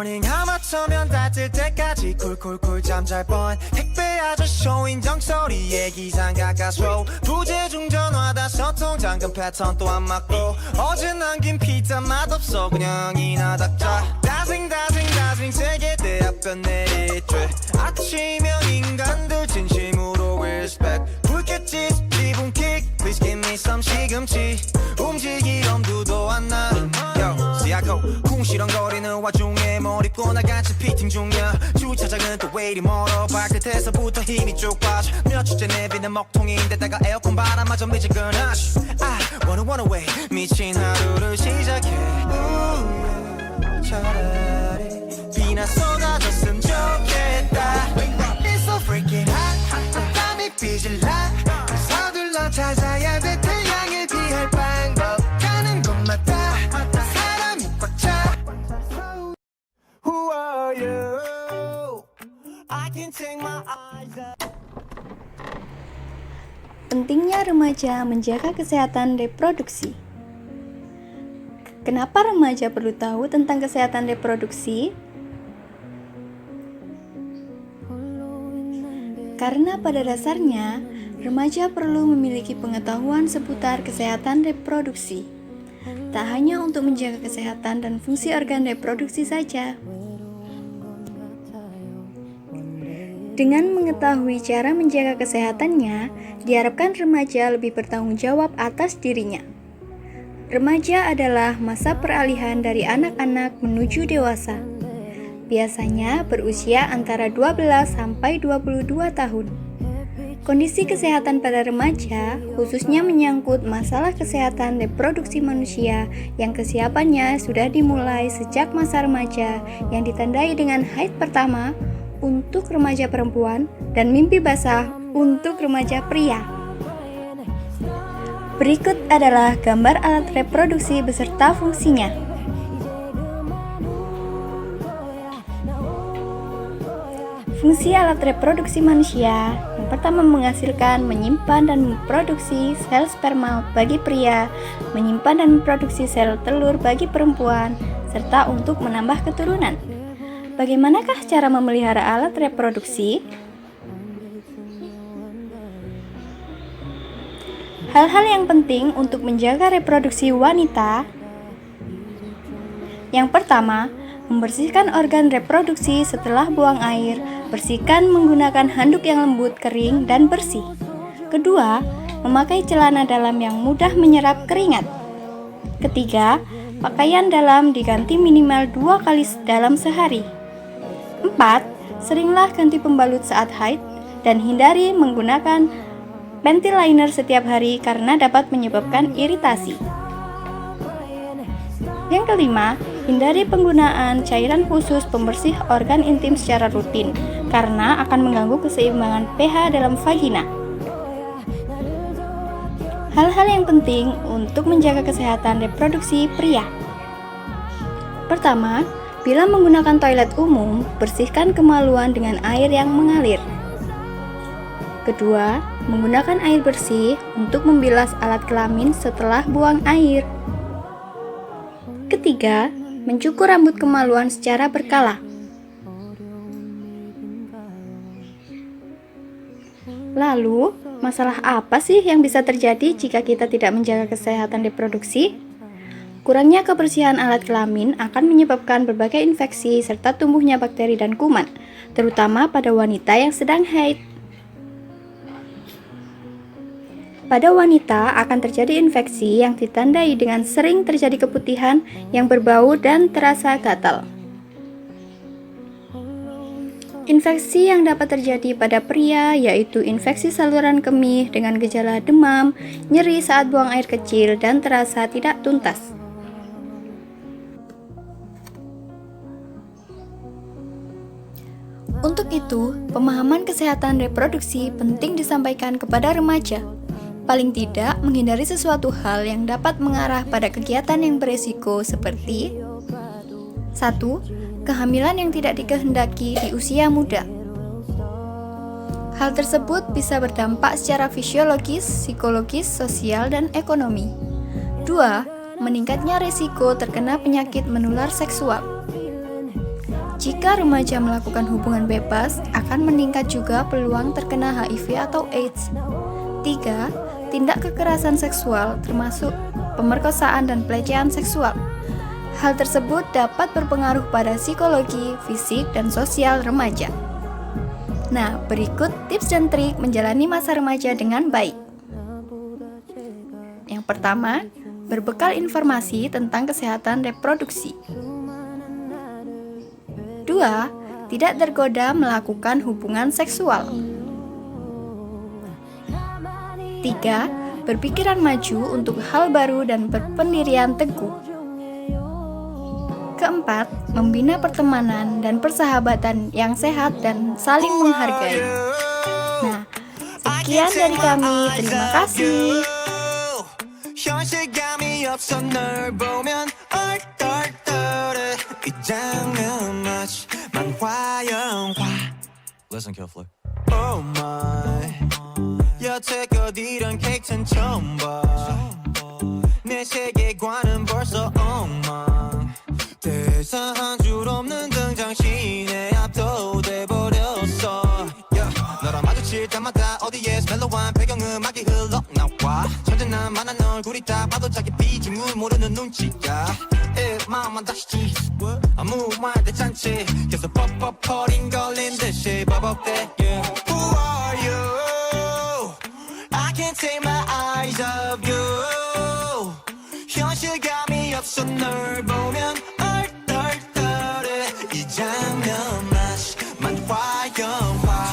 morning 하마터면 다 뜰 때까지 쿨쿨쿨 잠잘 뻔 택배 아저쇼인 정소리에 기상 가까스로 부재중 전화다 소통 잠금 패턴 또 안 맞고 어제 남긴 피자 맛없어 그냥 이나 닥자 다싱 세계대학교 내리쬐 아침형 인간들 진심으로 respect 불쾌지 지붕킥 please give me some 시금치 움직이 엄두도 안나 Yo 시야코 궁시렁거리는 와중에 머리꼬 나같이 피팅 중이야 주차장은 또 왜 이리 멀어 발끝에서부터 힘이 쭉 빠져 며칠째 내비는 먹통인데다가 에어컨 바람마저 미지근하 I wanna away 미친 하루를 시작해 차라리 비나 쏟아졌으면 좋겠다 It's so freaking hot 땀이 삐질라 서둘러 찾아야 돼 태양에 비할 방법 가는 곳마다 사람이 꽉차 Who are you? I can take my eyes up. Pentingnya remaja menjaga kesehatan reproduksi. Kenapa remaja perlu tahu tentang kesehatan reproduksi? Karena pada dasarnya, remaja perlu memiliki pengetahuan seputar kesehatan reproduksi. Tak hanya untuk menjaga kesehatan dan fungsi organ reproduksi saja. Dengan mengetahui cara menjaga kesehatannya, diharapkan remaja lebih bertanggung jawab atas dirinya. Remaja adalah masa peralihan dari anak-anak menuju dewasa. Biasanya berusia antara 12 sampai 22 tahun. Kondisi kesehatan pada remaja khususnya menyangkut masalah kesehatan reproduksi manusia yang kesiapannya sudah dimulai sejak masa remaja yang ditandai dengan haid pertama untuk remaja perempuan dan mimpi basah untuk remaja pria. Berikut adalah gambar alat reproduksi beserta fungsinya. Fungsi alat reproduksi manusia yang pertama menghasilkan, menyimpan, dan memproduksi sel sperma bagi pria, menyimpan dan memproduksi sel telur bagi perempuan, serta untuk menambah keturunan. Bagaimanakah cara memelihara alat reproduksi? Hal-hal yang penting untuk menjaga reproduksi wanita. Yang pertama, membersihkan organ reproduksi setelah buang air. Bersihkan menggunakan handuk yang lembut, kering, dan bersih. Kedua, memakai celana dalam yang mudah menyerap keringat. Ketiga, pakaian dalam diganti minimal 2 kali dalam sehari. 4. Seringlah ganti pembalut saat haid dan hindari menggunakan panty liner setiap hari karena dapat menyebabkan iritasi. Yang kelima, hindari penggunaan cairan khusus pembersih organ intim secara rutin karena akan mengganggu keseimbangan pH dalam vagina. Hal-hal yang penting untuk menjaga kesehatan reproduksi pria. Pertama, bila menggunakan toilet umum, bersihkan kemaluan dengan air yang mengalir. Kedua, menggunakan air bersih untuk membilas alat kelamin setelah buang air. Ketiga, mencukur rambut kemaluan secara berkala. Lalu, masalah apa sih yang bisa terjadi jika kita tidak menjaga kesehatan reproduksi? Kurangnya kebersihan alat kelamin akan menyebabkan berbagai infeksi serta tumbuhnya bakteri dan kuman, terutama pada wanita yang sedang haid. Pada wanita akan terjadi infeksi yang ditandai dengan sering terjadi keputihan yang berbau dan terasa gatal. Infeksi yang dapat terjadi pada pria yaitu infeksi saluran kemih dengan gejala demam, nyeri saat buang air kecil, dan terasa tidak tuntas. Untuk itu, pemahaman kesehatan reproduksi penting disampaikan kepada remaja. Paling tidak, menghindari sesuatu hal yang dapat mengarah pada kegiatan yang beresiko seperti 1. Kehamilan yang tidak dikehendaki di usia muda. Hal tersebut bisa berdampak secara fisiologis, psikologis, sosial, dan ekonomi. 2. Meningkatnya risiko terkena penyakit menular seksual. Jika remaja melakukan hubungan bebas, akan meningkat juga peluang terkena HIV atau AIDS. 3. Tindak kekerasan seksual termasuk pemerkosaan dan pelecehan seksual. Hal tersebut dapat berpengaruh pada psikologi, fisik, dan sosial remaja. Nah, berikut tips dan trik menjalani masa remaja dengan baik. Yang pertama, berbekal informasi tentang kesehatan reproduksi. 2. Tidak tergoda melakukan hubungan seksual. 3. Berpikiran maju untuk hal baru dan berpendirian teguh. Keempat, membina pertemanan dan persahabatan yang sehat dan saling menghargai. Nah, sekian dari kami. Terima kasih. 현실감이 없어 널 보면 얼떨떨해 이 장면 마치 만화 영화 Listen carefully Oh my 여태껏 이런 케이크는 처음 봐내 세계관은 벌써 엉망 대사 한 줄 없는 등장신에 압도돼버렸어 너랑 마주칠 때마다 어디에서 멜로한 배경음악이 흘러나와 천진난 만한 얼굴이 딱 봐도 자기 비중을 모르는 눈치야 마음만 다시지 아무 말 대잔치 계속 뻑뻑거린 걸린 듯이 버벅대 Who are you? I can't take my eyes off you 현실감이 없어 널 보면 얼떨떨해 이 장면 마치 만화 영화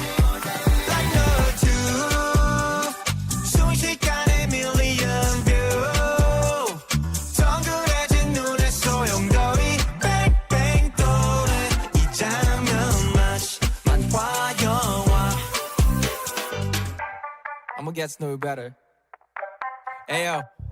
I'ma get Snoop better. Ayo.